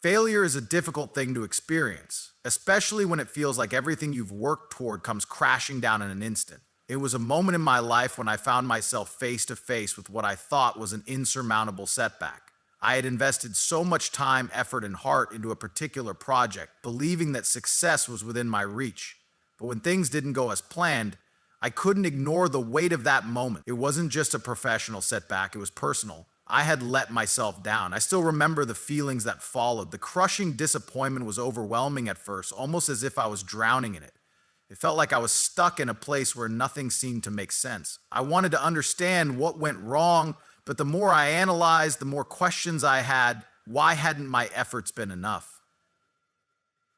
Failure is a difficult thing to experience, especially when it feels like everything you've worked toward comes crashing down in an instant. It was a moment in my life when I found myself face to face with what I thought was an insurmountable setback. I had invested so much time, effort, and heart into a particular project, believing that success was within my reach. But when things didn't go as planned, I couldn't ignore the weight of that moment. It wasn't just a professional setback, it was personal. I had let myself down. I still remember the feelings that followed. The crushing disappointment was overwhelming at first, almost as if I was drowning in it. It felt like I was stuck in a place where nothing seemed to make sense. I wanted to understand what went wrong, but the more I analyzed, the more questions I had. Why hadn't my efforts been enough?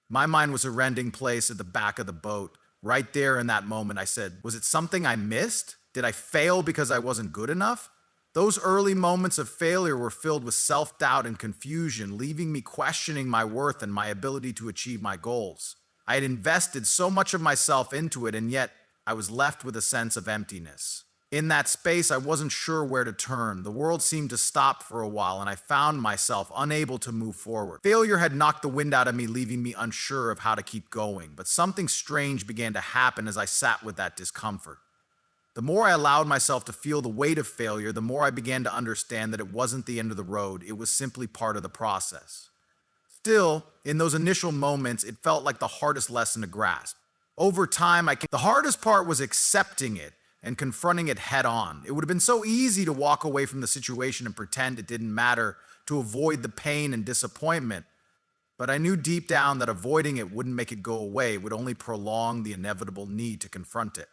My mind was a rending place at the back of the boat. Right there in that moment, I said, was it something I missed? Did I fail because I wasn't good enough? Those early moments of failure were filled with self-doubt and confusion, leaving me questioning my worth and my ability to achieve my goals. I had invested so much of myself into it, and yet I was left with a sense of emptiness. In that space, I wasn't sure where to turn. The world seemed to stop for a while, and I found myself unable to move forward. Failure had knocked the wind out of me, leaving me unsure of how to keep going. But something strange began to happen as I sat with that discomfort. The more I allowed myself to feel the weight of failure, the more I began to understand that it wasn't the end of the road. It was simply part of the process. Still, in those initial moments, it felt like the hardest lesson to grasp. Over time, the hardest part was accepting it and confronting it head on. It would have been so easy to walk away from the situation and pretend it didn't matter, to avoid the pain and disappointment. But I knew deep down that avoiding it wouldn't make it go away, it would only prolong the inevitable need to confront it.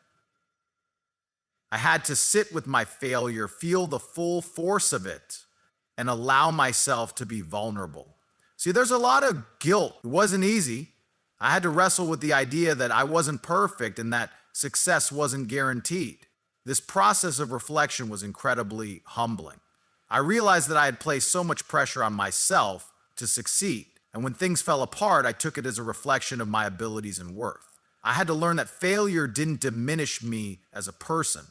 I had to sit with my failure, feel the full force of it, and allow myself to be vulnerable. See, there's a lot of guilt. It wasn't easy. I had to wrestle with the idea that I wasn't perfect and that success wasn't guaranteed. This process of reflection was incredibly humbling. I realized that I had placed so much pressure on myself to succeed, and when things fell apart, I took it as a reflection of my abilities and worth. I had to learn that failure didn't diminish me as a person.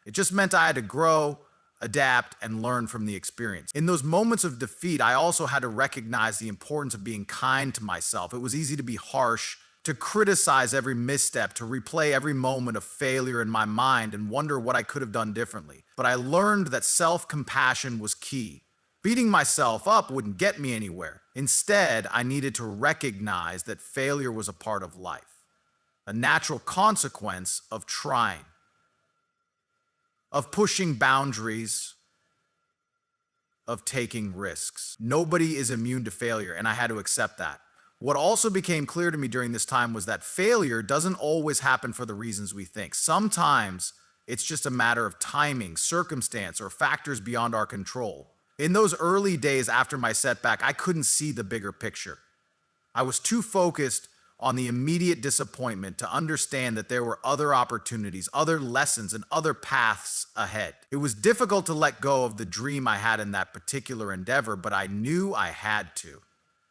It just meant I had to grow, adapt, and learn from the experience. In those moments of defeat, I also had to recognize the importance of being kind to myself. It was easy to be harsh, to criticize every misstep, to replay every moment of failure in my mind and wonder what I could have done differently. But I learned that self-compassion was key. Beating myself up wouldn't get me anywhere. Instead, I needed to recognize that failure was a part of life, a natural consequence of trying, of pushing boundaries, of taking risks. Nobody is immune to failure, and I had to accept that. What also became clear to me during this time was that failure doesn't always happen for the reasons we think. Sometimes it's just a matter of timing, circumstance, or factors beyond our control. In those early days after my setback, I couldn't see the bigger picture. I was too focused on the immediate disappointment to understand that there were other opportunities, other lessons, and other paths ahead. It was difficult to let go of the dream I had in that particular endeavor, but I knew I had to.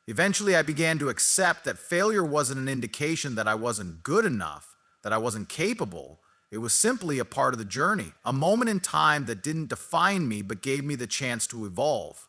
Eventually, I began to accept that failure wasn't an indication that I wasn't good enough, that I wasn't capable. It was simply a part of the journey, a moment in time that didn't define me but gave me the chance to evolve.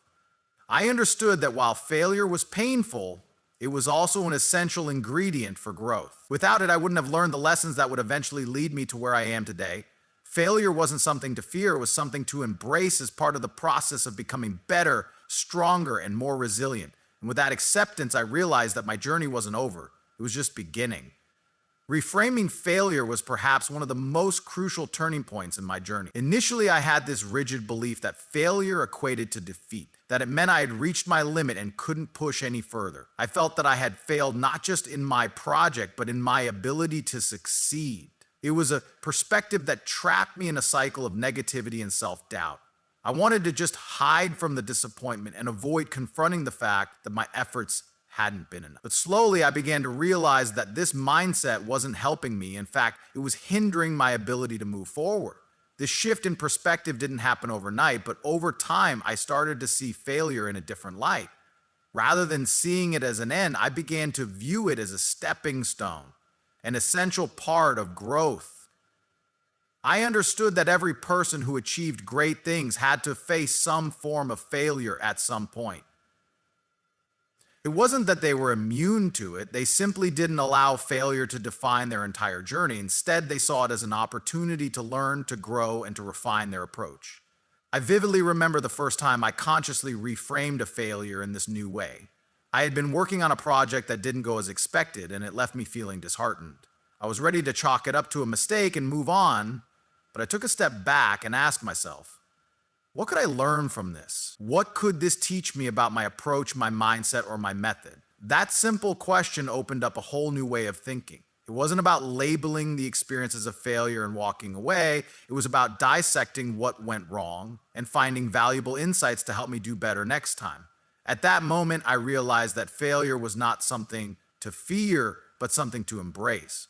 I understood that while failure was painful, it was also an essential ingredient for growth. Without it, I wouldn't have learned the lessons that would eventually lead me to where I am today. Failure wasn't something to fear, it was something to embrace as part of the process of becoming better, stronger, and more resilient. And with that acceptance, I realized that my journey wasn't over. It was just beginning. Reframing failure was perhaps one of the most crucial turning points in my journey. Initially, I had this rigid belief that failure equated to defeat, that it meant I had reached my limit and couldn't push any further. I felt that I had failed not just in my project, but in my ability to succeed. It was a perspective that trapped me in a cycle of negativity and self-doubt. I wanted to just hide from the disappointment and avoid confronting the fact that my efforts hadn't been enough. But slowly I began to realize that this mindset wasn't helping me. In fact, it was hindering my ability to move forward. This shift in perspective didn't happen overnight, but over time I started to see failure in a different light. Rather than seeing it as an end, I began to view it as a stepping stone, an essential part of growth. I understood that every person who achieved great things had to face some form of failure at some point. It wasn't that they were immune to it, they simply didn't allow failure to define their entire journey. Instead, they saw it as an opportunity to learn, to grow, and to refine their approach. I vividly remember the first time I consciously reframed a failure in this new way. I had been working on a project that didn't go as expected, and it left me feeling disheartened. I was ready to chalk it up to a mistake and move on, but I took a step back and asked myself, what could I learn from this? What could this teach me about my approach, my mindset, or my method? That simple question opened up a whole new way of thinking. It wasn't about labeling the experience as a failure and walking away. It was about dissecting what went wrong and finding valuable insights to help me do better next time. At that moment, I realized that failure was not something to fear, but something to embrace.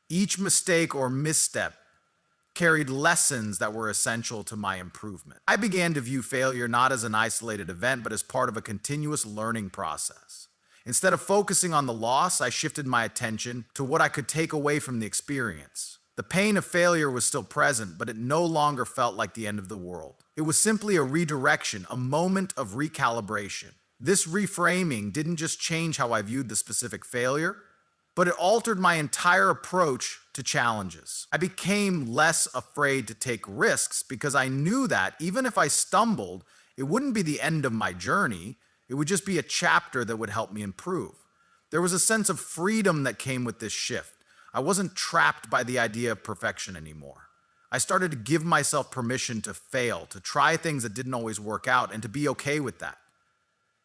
Each mistake or misstep carried lessons that were essential to my improvement. I began to view failure not as an isolated event, but as part of a continuous learning process. Instead of focusing on the loss, I shifted my attention to what I could take away from the experience. The pain of failure was still present, but it no longer felt like the end of the world. It was simply a redirection, a moment of recalibration. This reframing didn't just change how I viewed the specific failure, but it altered my entire approach to challenges. I became less afraid to take risks because I knew that even if I stumbled, it wouldn't be the end of my journey. It would just be a chapter that would help me improve. There was a sense of freedom that came with this shift. I wasn't trapped by the idea of perfection anymore. I started to give myself permission to fail, to try things that didn't always work out, and to be okay with that.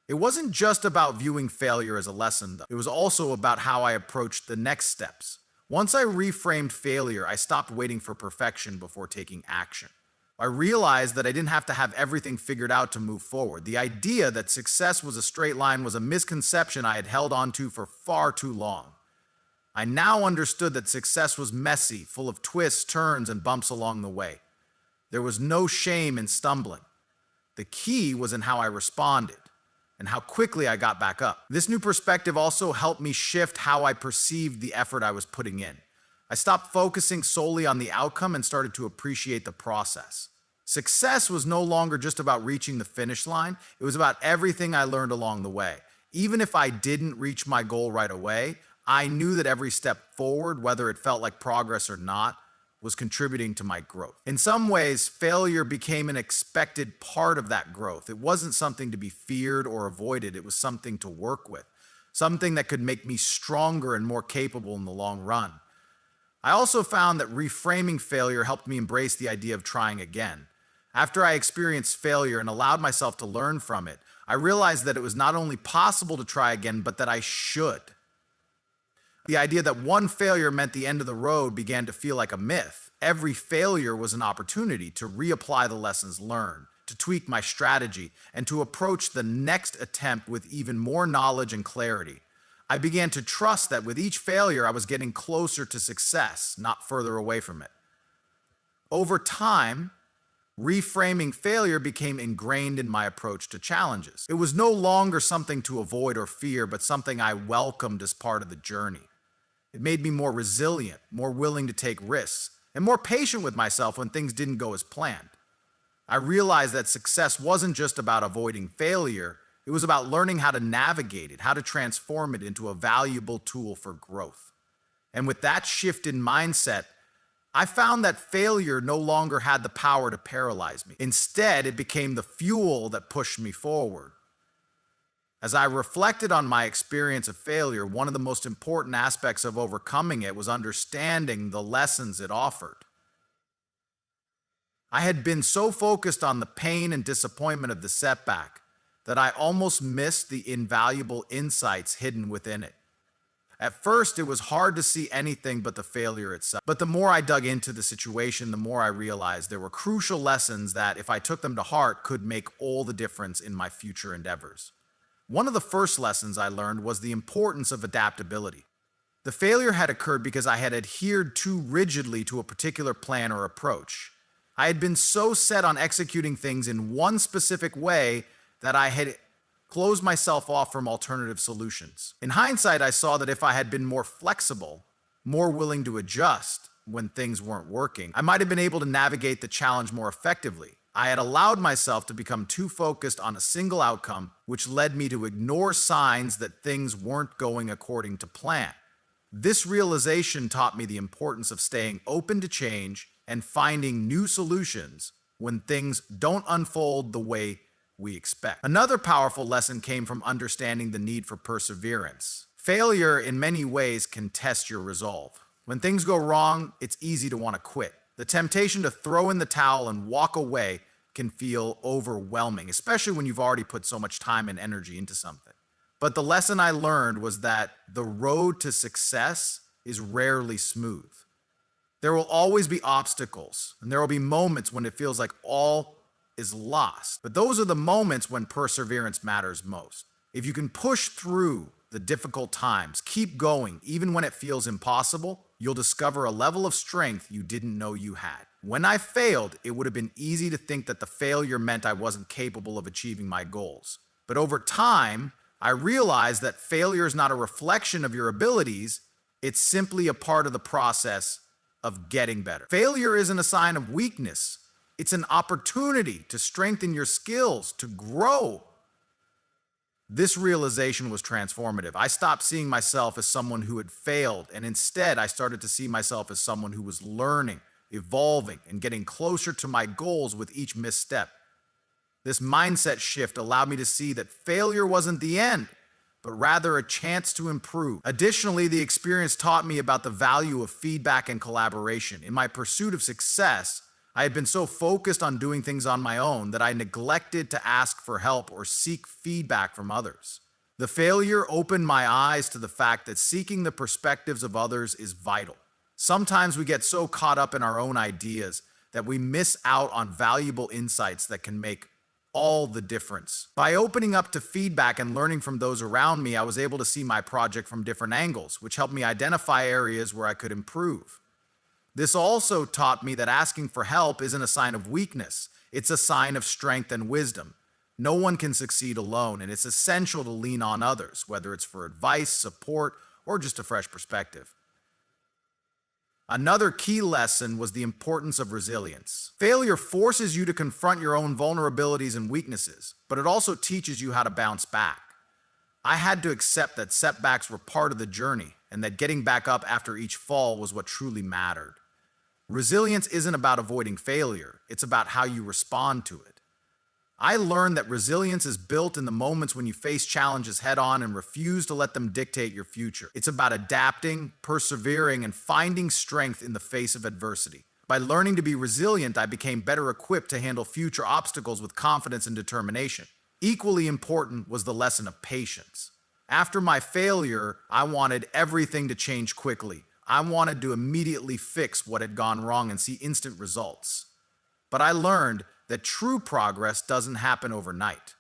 It wasn't just about viewing failure as a lesson, though. It was also about how I approached the next steps. Once I reframed failure, I stopped waiting for perfection before taking action. I realized that I didn't have to have everything figured out to move forward. The idea that success was a straight line was a misconception I had held on to for far too long. I now understood that success was messy, full of twists, turns, and bumps along the way. There was no shame in stumbling. The key was in how I responded and how quickly I got back up. This new perspective also helped me shift how I perceived the effort I was putting in. I stopped focusing solely on the outcome and started to appreciate the process. Success was no longer just about reaching the finish line. It was about everything I learned along the way. Even if I didn't reach my goal right away, I knew that every step forward, whether it felt like progress or not, was contributing to my growth. In some ways, failure became an expected part of that growth. It wasn't something to be feared or avoided. It was something to work with, something that could make me stronger and more capable in the long run. I also found that reframing failure helped me embrace the idea of trying again. After I experienced failure and allowed myself to learn from it, I realized that it was not only possible to try again, but that I should. The idea that one failure meant the end of the road began to feel like a myth. Every failure was an opportunity to reapply the lessons learned, to tweak my strategy, and to approach the next attempt with even more knowledge and clarity. I began to trust that with each failure, I was getting closer to success, not further away from it. Over time, reframing failure became ingrained in my approach to challenges. It was no longer something to avoid or fear, but something I welcomed as part of the journey. It made me more resilient, more willing to take risks, and more patient with myself when things didn't go as planned. I realized that success wasn't just about avoiding failure, it was about learning how to navigate it, how to transform it into a valuable tool for growth. And with that shift in mindset, I found that failure no longer had the power to paralyze me. Instead, it became the fuel that pushed me forward. As I reflected on my experience of failure, one of the most important aspects of overcoming it was understanding the lessons it offered. I had been so focused on the pain and disappointment of the setback that I almost missed the invaluable insights hidden within it. At first, it was hard to see anything but the failure itself. But the more I dug into the situation, the more I realized there were crucial lessons that, if I took them to heart, could make all the difference in my future endeavors. One of the first lessons I learned was the importance of adaptability. The failure had occurred because I had adhered too rigidly to a particular plan or approach. I had been so set on executing things in one specific way that I had closed myself off from alternative solutions. In hindsight, I saw that if I had been more flexible, more willing to adjust when things weren't working, I might have been able to navigate the challenge more effectively. I had allowed myself to become too focused on a single outcome, which led me to ignore signs that things weren't going according to plan. This realization taught me the importance of staying open to change and finding new solutions when things don't unfold the way we expect. Another powerful lesson came from understanding the need for perseverance. Failure, in many ways, can test your resolve. When things go wrong, it's easy to want to quit. The temptation to throw in the towel and walk away can feel overwhelming, especially when you've already put so much time and energy into something. But the lesson I learned was that the road to success is rarely smooth. There will always be obstacles, and there will be moments when it feels like all is lost. But those are the moments when perseverance matters most. If you can push through the difficult times, keep going, even when it feels impossible, you'll discover a level of strength you didn't know you had. When I failed, it would have been easy to think that the failure meant I wasn't capable of achieving my goals. But over time, I realized that failure is not a reflection of your abilities, it's simply a part of the process of getting better. Failure isn't a sign of weakness. It's an opportunity to strengthen your skills, to grow. This realization was transformative. I stopped seeing myself as someone who had failed, and instead I started to see myself as someone who was learning, evolving, and getting closer to my goals with each misstep. This mindset shift allowed me to see that failure wasn't the end, but rather a chance to improve. Additionally, the experience taught me about the value of feedback and collaboration. In my pursuit of success, I had been so focused on doing things on my own that I neglected to ask for help or seek feedback from others. The failure opened my eyes to the fact that seeking the perspectives of others is vital. Sometimes we get so caught up in our own ideas that we miss out on valuable insights that can make all the difference. By opening up to feedback and learning from those around me, I was able to see my project from different angles, which helped me identify areas where I could improve. This also taught me that asking for help isn't a sign of weakness. It's a sign of strength and wisdom. No one can succeed alone, and it's essential to lean on others, whether it's for advice, support, or just a fresh perspective. Another key lesson was the importance of resilience. Failure forces you to confront your own vulnerabilities and weaknesses, but it also teaches you how to bounce back. I had to accept that setbacks were part of the journey, and that getting back up after each fall was what truly mattered. Resilience isn't about avoiding failure, it's about how you respond to it. I learned that resilience is built in the moments when you face challenges head on and refuse to let them dictate your future. It's about adapting, persevering, and finding strength in the face of adversity. By learning to be resilient, I became better equipped to handle future obstacles with confidence and determination. Equally important was the lesson of patience. After my failure, I wanted everything to change quickly. I wanted to immediately fix what had gone wrong and see instant results. But I learned that true progress doesn't happen overnight.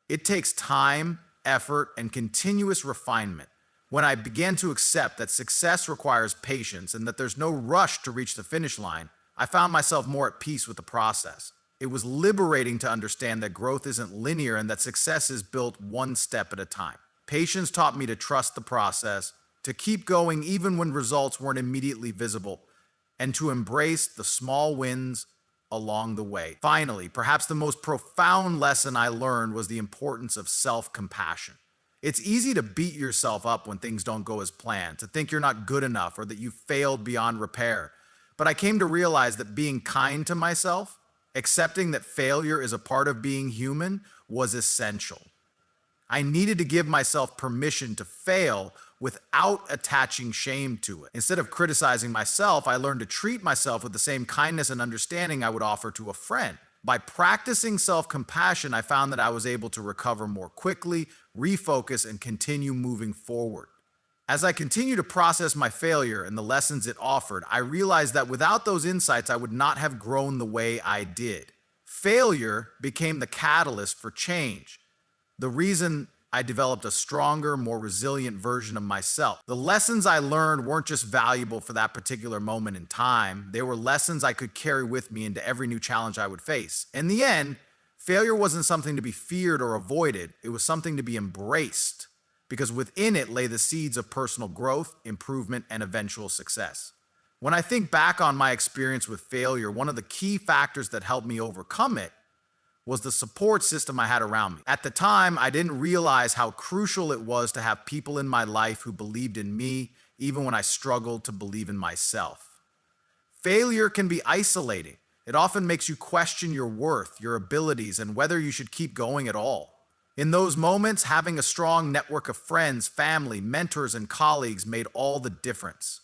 It takes time, effort, and continuous refinement. When I began to accept that success requires patience and that there's no rush to reach the finish line, I found myself more at peace with the process. It was liberating to understand that growth isn't linear and that success is built one step at a time. Patience taught me to trust the process, to keep going even when results weren't immediately visible, and to embrace the small wins along the way. Finally, perhaps the most profound lesson I learned was the importance of self-compassion. It's easy to beat yourself up when things don't go as planned, to think you're not good enough or that you failed beyond repair. But I came to realize that being kind to myself, accepting that failure is a part of being human, was essential. I needed to give myself permission to fail without attaching shame to it. Instead of criticizing myself, I learned to treat myself with the same kindness and understanding I would offer to a friend. By practicing self-compassion, I found that I was able to recover more quickly, refocus, and continue moving forward. As I continued to process my failure and the lessons it offered, I realized that without those insights, I would not have grown the way I did. Failure became the catalyst for change, the reason I developed a stronger, more resilient version of myself. The lessons I learned weren't just valuable for that particular moment in time. They were lessons I could carry with me into every new challenge I would face. In the end, failure wasn't something to be feared or avoided. It was something to be embraced, because within it lay the seeds of personal growth, improvement, and eventual success. When I think back on my experience with failure, one of the key factors that helped me overcome it was the support system I had around me. At the time, I didn't realize how crucial it was to have people in my life who believed in me, even when I struggled to believe in myself. Failure can be isolating. It often makes you question your worth, your abilities, and whether you should keep going at all. In those moments, having a strong network of friends, family, mentors, and colleagues made all the difference.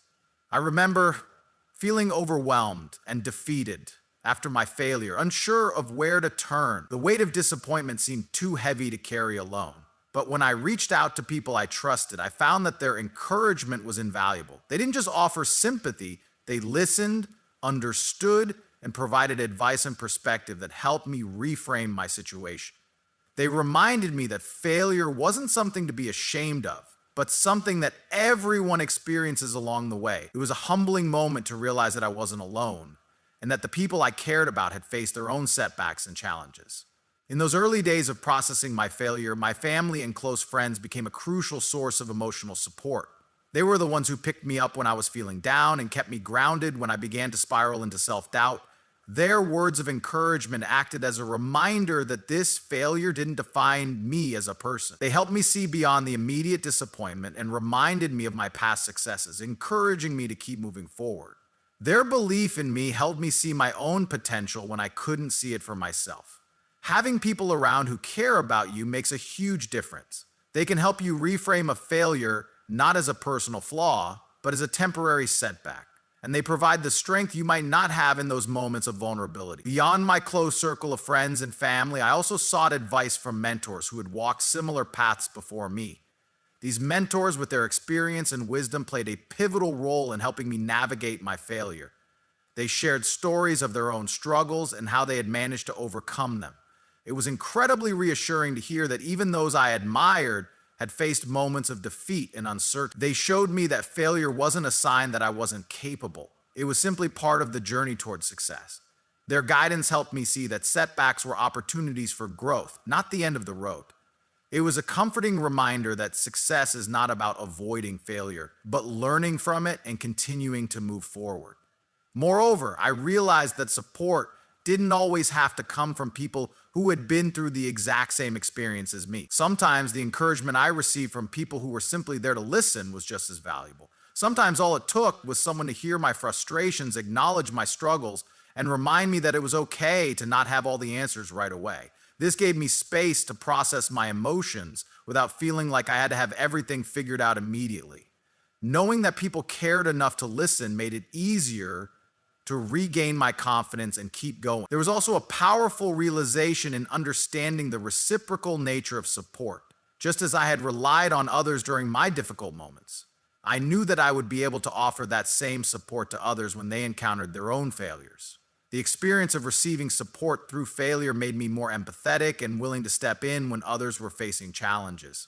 I remember feeling overwhelmed and defeated after my failure, unsure of where to turn. The weight of disappointment seemed too heavy to carry alone. But when I reached out to people I trusted, I found that their encouragement was invaluable. They didn't just offer sympathy, they listened, understood, and provided advice and perspective that helped me reframe my situation. They reminded me that failure wasn't something to be ashamed of, but something that everyone experiences along the way. It was a humbling moment to realize that I wasn't alone, and that the people I cared about had faced their own setbacks and challenges. In those early days of processing my failure, my family and close friends became a crucial source of emotional support. They were the ones who picked me up when I was feeling down and kept me grounded when I began to spiral into self-doubt. Their words of encouragement acted as a reminder that this failure didn't define me as a person. They helped me see beyond the immediate disappointment and reminded me of my past successes, encouraging me to keep moving forward. Their belief in me helped me see my own potential when I couldn't see it for myself. Having people around who care about you makes a huge difference. They can help you reframe a failure not as a personal flaw, but as a temporary setback. And they provide the strength you might not have in those moments of vulnerability. Beyond my close circle of friends and family, I also sought advice from mentors who had walked similar paths before me. These mentors, with their experience and wisdom, played a pivotal role in helping me navigate my failure. They shared stories of their own struggles and how they had managed to overcome them. It was incredibly reassuring to hear that even those I admired had faced moments of defeat and uncertainty. They showed me that failure wasn't a sign that I wasn't capable. It was simply part of the journey towards success. Their guidance helped me see that setbacks were opportunities for growth, not the end of the road. It was a comforting reminder that success is not about avoiding failure, but learning from it and continuing to move forward. Moreover, I realized that support didn't always have to come from people who had been through the exact same experience as me. Sometimes the encouragement I received from people who were simply there to listen was just as valuable. Sometimes all it took was someone to hear my frustrations, acknowledge my struggles, and remind me that it was okay to not have all the answers right away. This gave me space to process my emotions without feeling like I had to have everything figured out immediately. Knowing that people cared enough to listen made it easier to regain my confidence and keep going. There was also a powerful realization in understanding the reciprocal nature of support. Just as I had relied on others during my difficult moments, I knew that I would be able to offer that same support to others when they encountered their own failures. The experience of receiving support through failure made me more empathetic and willing to step in when others were facing challenges.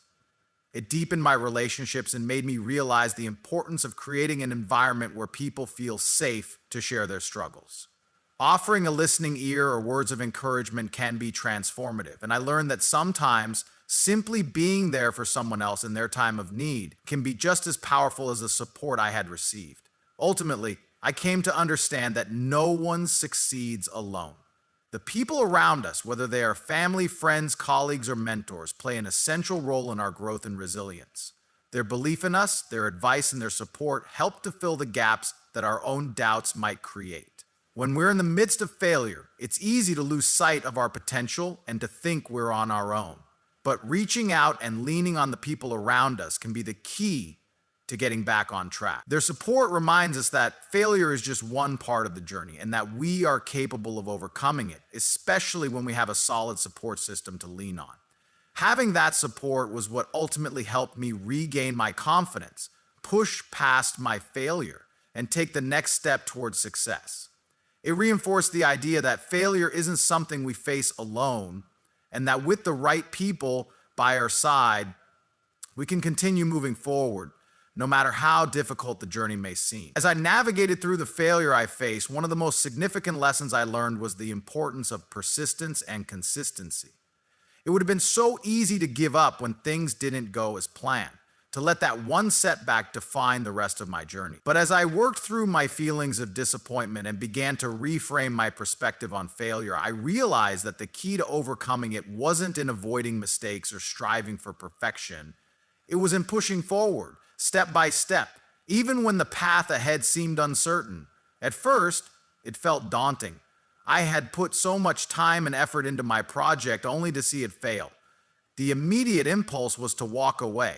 It deepened my relationships and made me realize the importance of creating an environment where people feel safe to share their struggles. Offering a listening ear or words of encouragement can be transformative, and I learned that sometimes simply being there for someone else in their time of need can be just as powerful as the support I had received. Ultimately, I came to understand that no one succeeds alone. The people around us, whether they are family, friends, colleagues, or mentors, play an essential role in our growth and resilience. Their belief in us, their advice, and their support help to fill the gaps that our own doubts might create. When we're in the midst of failure, it's easy to lose sight of our potential and to think we're on our own. But reaching out and leaning on the people around us can be the key to getting back on track. Their support reminds us that failure is just one part of the journey and that we are capable of overcoming it, especially when we have a solid support system to lean on. Having that support was what ultimately helped me regain my confidence, push past my failure, and take the next step towards success. It reinforced the idea that failure isn't something we face alone, and that with the right people by our side, we can continue moving forward, no matter how difficult the journey may seem. As I navigated through the failure I faced, one of the most significant lessons I learned was the importance of persistence and consistency. It would have been so easy to give up when things didn't go as planned. to let that one setback define the rest of my journey. But as I worked through my feelings of disappointment and began to reframe my perspective on failure, I realized that the key to overcoming it wasn't in avoiding mistakes or striving for perfection. It was in pushing forward, step by step, even when the path ahead seemed uncertain. At first, it felt daunting. I had put so much time and effort into my project only to see it fail. The immediate impulse was to walk away,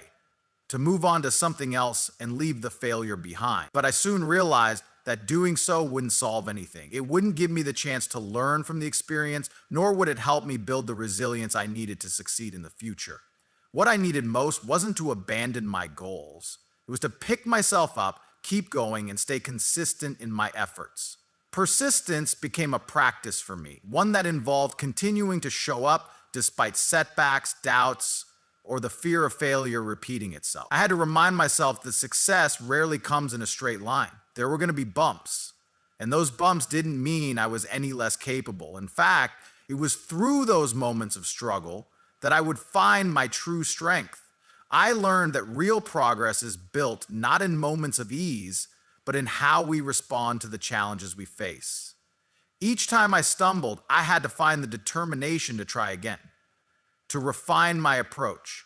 to move on to something else and leave the failure behind. But I soon realized that doing so wouldn't solve anything. It wouldn't give me the chance to learn from the experience, nor would it help me build the resilience I needed to succeed in the future. What I needed most wasn't to abandon my goals. It was to pick myself up, keep going, and stay consistent in my efforts. Persistence became a practice for me, one that involved continuing to show up despite setbacks, doubts, or the fear of failure repeating itself. I had to remind myself that success rarely comes in a straight line. There were going to be bumps, and those bumps didn't mean I was any less capable. In fact, it was through those moments of struggle that I would find my true strength. I learned that real progress is built not in moments of ease, but in how we respond to the challenges we face. Each time I stumbled, I had to find the determination to try again, to refine my approach,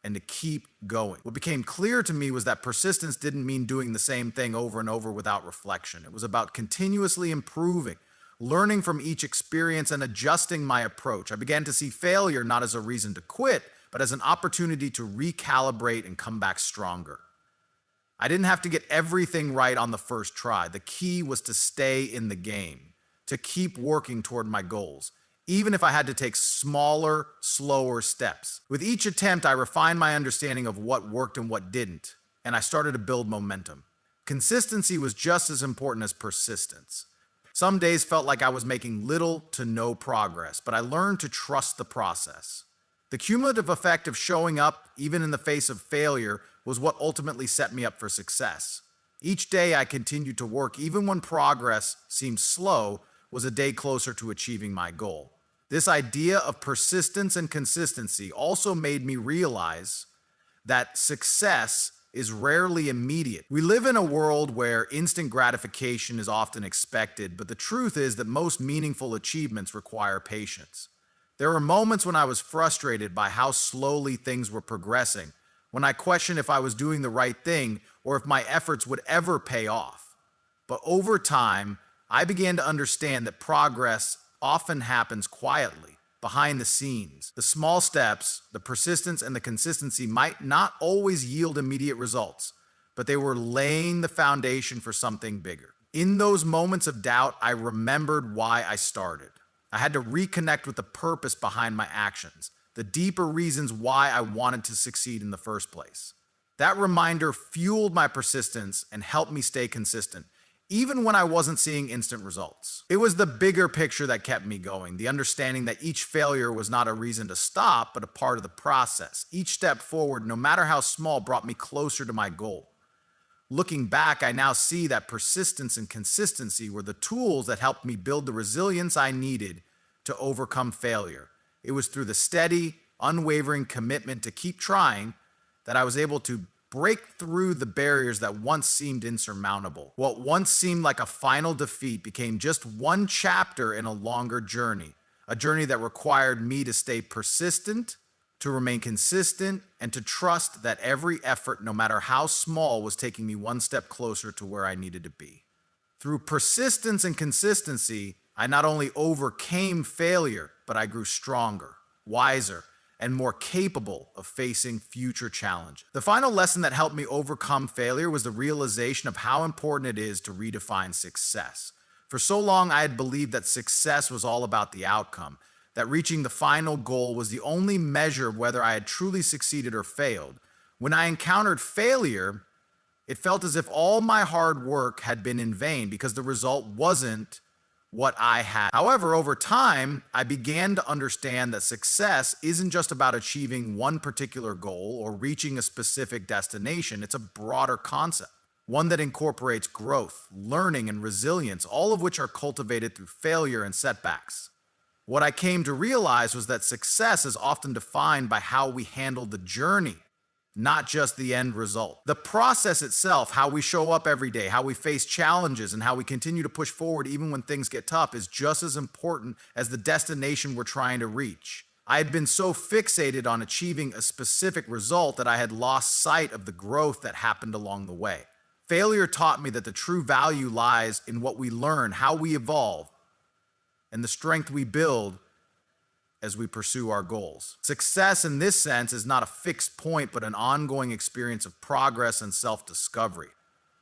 and to keep going. What became clear to me was that persistence didn't mean doing the same thing over and over without reflection. It was about continuously improving, learning from each experience, and adjusting my approach. I began to see failure not as a reason to quit, but as an opportunity to recalibrate and come back stronger. I didn't have to get everything right on the first try. The key was to stay in the game, to keep working toward my goals, even if I had to take smaller, slower steps. With each attempt, I refined my understanding of what worked and what didn't, and I started to build momentum. Consistency was just as important as persistence. Some days felt like I was making little to no progress, but I learned to trust the process. The cumulative effect of showing up, even in the face of failure, was what ultimately set me up for success. Each day I continued to work, even when progress seemed slow, was a day closer to achieving my goal. This idea of persistence and consistency also made me realize that success is rarely immediate. We live in a world where instant gratification is often expected, but the truth is that most meaningful achievements require patience. There were moments when I was frustrated by how slowly things were progressing, when I questioned if I was doing the right thing or if my efforts would ever pay off. But over time, I began to understand that progress often happens quietly, behind the scenes. The small steps, the persistence, and the consistency might not always yield immediate results, but they were laying the foundation for something bigger. In those moments of doubt, I remembered why I started. I had to reconnect with the purpose behind my actions, the deeper reasons why I wanted to succeed in the first place. That reminder fueled my persistence and helped me stay consistent, even when I wasn't seeing instant results. It was the bigger picture that kept me going, the understanding that each failure was not a reason to stop, but a part of the process. Each step forward, no matter how small, brought me closer to my goal. Looking back, I now see that persistence and consistency were the tools that helped me build the resilience I needed to overcome failure. It was through the steady, unwavering commitment to keep trying that I was able to break through the barriers that once seemed insurmountable. What once seemed like a final defeat became just one chapter in a longer journey, a journey that required me to stay persistent, to remain consistent, and to trust that every effort, no matter how small, was taking me one step closer to where I needed to be. Through persistence and consistency, I not only overcame failure, but I grew stronger, wiser, and more capable of facing future challenges. The final lesson that helped me overcome failure was the realization of how important it is to redefine success. For so long, I had believed that success was all about the outcome, that reaching the final goal was the only measure of whether I had truly succeeded or failed. When I encountered failure, it felt as if all my hard work had been in vain because the result wasn't what I had. However, over time, I began to understand that success isn't just about achieving one particular goal or reaching a specific destination. It's a broader concept, one that incorporates growth, learning, and resilience, all of which are cultivated through failure and setbacks. What I came to realize was that success is often defined by how we handle the journey, not just the end result. The process itself, how we show up every day, how we face challenges, and how we continue to push forward even when things get tough is just as important as the destination we're trying to reach. I had been so fixated on achieving a specific result that I had lost sight of the growth that happened along the way. Failure taught me that the true value lies in what we learn, how we evolve, and the strength we build as we pursue our goals. Success in this sense is not a fixed point, but an ongoing experience of progress and self-discovery.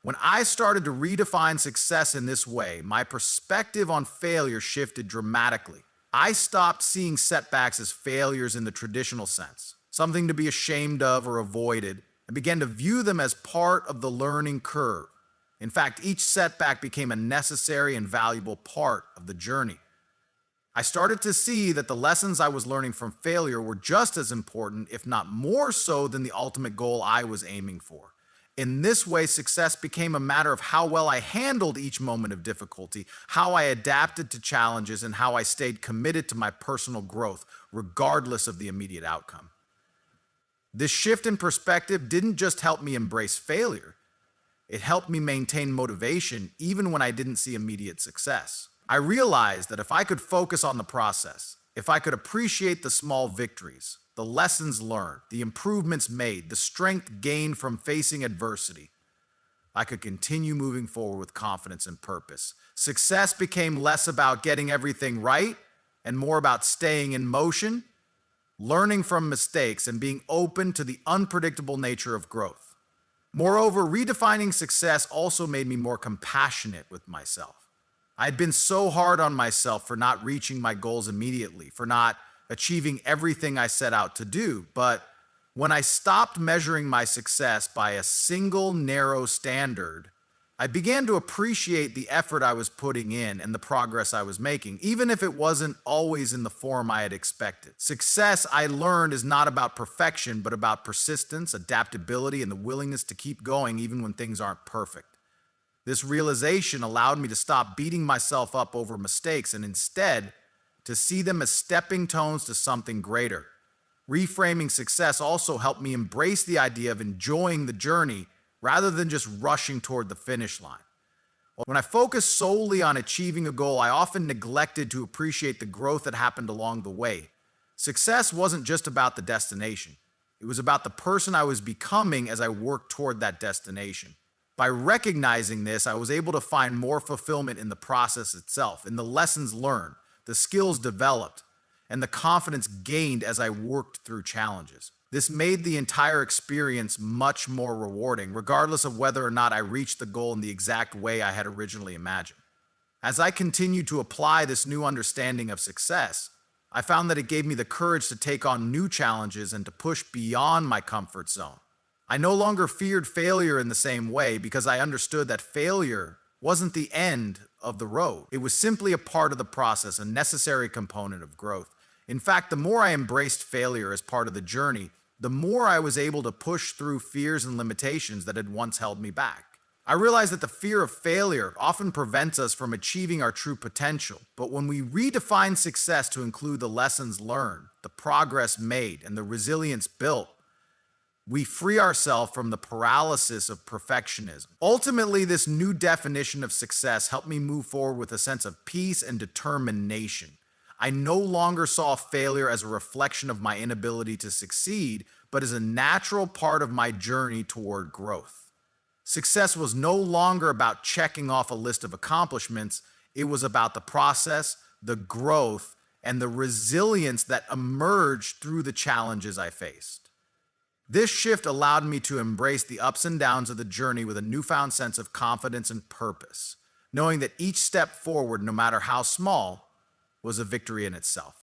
When I started to redefine success in this way, my perspective on failure shifted dramatically. I stopped seeing setbacks as failures in the traditional sense, something to be ashamed of or avoided, and began to view them as part of the learning curve. In fact, each setback became a necessary and valuable part of the journey. I started to see that the lessons I was learning from failure were just as important, if not more so, than the ultimate goal I was aiming for. In this way, success became a matter of how well I handled each moment of difficulty, how I adapted to challenges, and how I stayed committed to my personal growth, regardless of the immediate outcome. This shift in perspective didn't just help me embrace failure, it helped me maintain motivation even when I didn't see immediate success. I realized that if I could focus on the process, if I could appreciate the small victories, the lessons learned, the improvements made, the strength gained from facing adversity, I could continue moving forward with confidence and purpose. Success became less about getting everything right and more about staying in motion, learning from mistakes, and being open to the unpredictable nature of growth. Moreover, redefining success also made me more compassionate with myself. I had been so hard on myself for not reaching my goals immediately, for not achieving everything I set out to do. But when I stopped measuring my success by a single narrow standard, I began to appreciate the effort I was putting in and the progress I was making, even if it wasn't always in the form I had expected. Success, I learned, is not about perfection, but about persistence, adaptability, and the willingness to keep going even when things aren't perfect. This realization allowed me to stop beating myself up over mistakes and instead to see them as stepping stones to something greater. Reframing success also helped me embrace the idea of enjoying the journey rather than just rushing toward the finish line. When I focused solely on achieving a goal, I often neglected to appreciate the growth that happened along the way. Success wasn't just about the destination. It was about the person I was becoming as I worked toward that destination. By recognizing this, I was able to find more fulfillment in the process itself, in the lessons learned, the skills developed, and the confidence gained as I worked through challenges. This made the entire experience much more rewarding, regardless of whether or not I reached the goal in the exact way I had originally imagined. As I continued to apply this new understanding of success, I found that it gave me the courage to take on new challenges and to push beyond my comfort zone. I no longer feared failure in the same way because I understood that failure wasn't the end of the road. It was simply a part of the process, a necessary component of growth. In fact, the more I embraced failure as part of the journey, the more I was able to push through fears and limitations that had once held me back. I realized that the fear of failure often prevents us from achieving our true potential, but when we redefine success to include the lessons learned, the progress made, and the resilience built, we free ourselves from the paralysis of perfectionism. Ultimately, this new definition of success helped me move forward with a sense of peace and determination. I no longer saw failure as a reflection of my inability to succeed, but as a natural part of my journey toward growth. Success was no longer about checking off a list of accomplishments. It was about the process, the growth, and the resilience that emerged through the challenges I faced. This shift allowed me to embrace the ups and downs of the journey with a newfound sense of confidence and purpose, knowing that each step forward, no matter how small, was a victory in itself.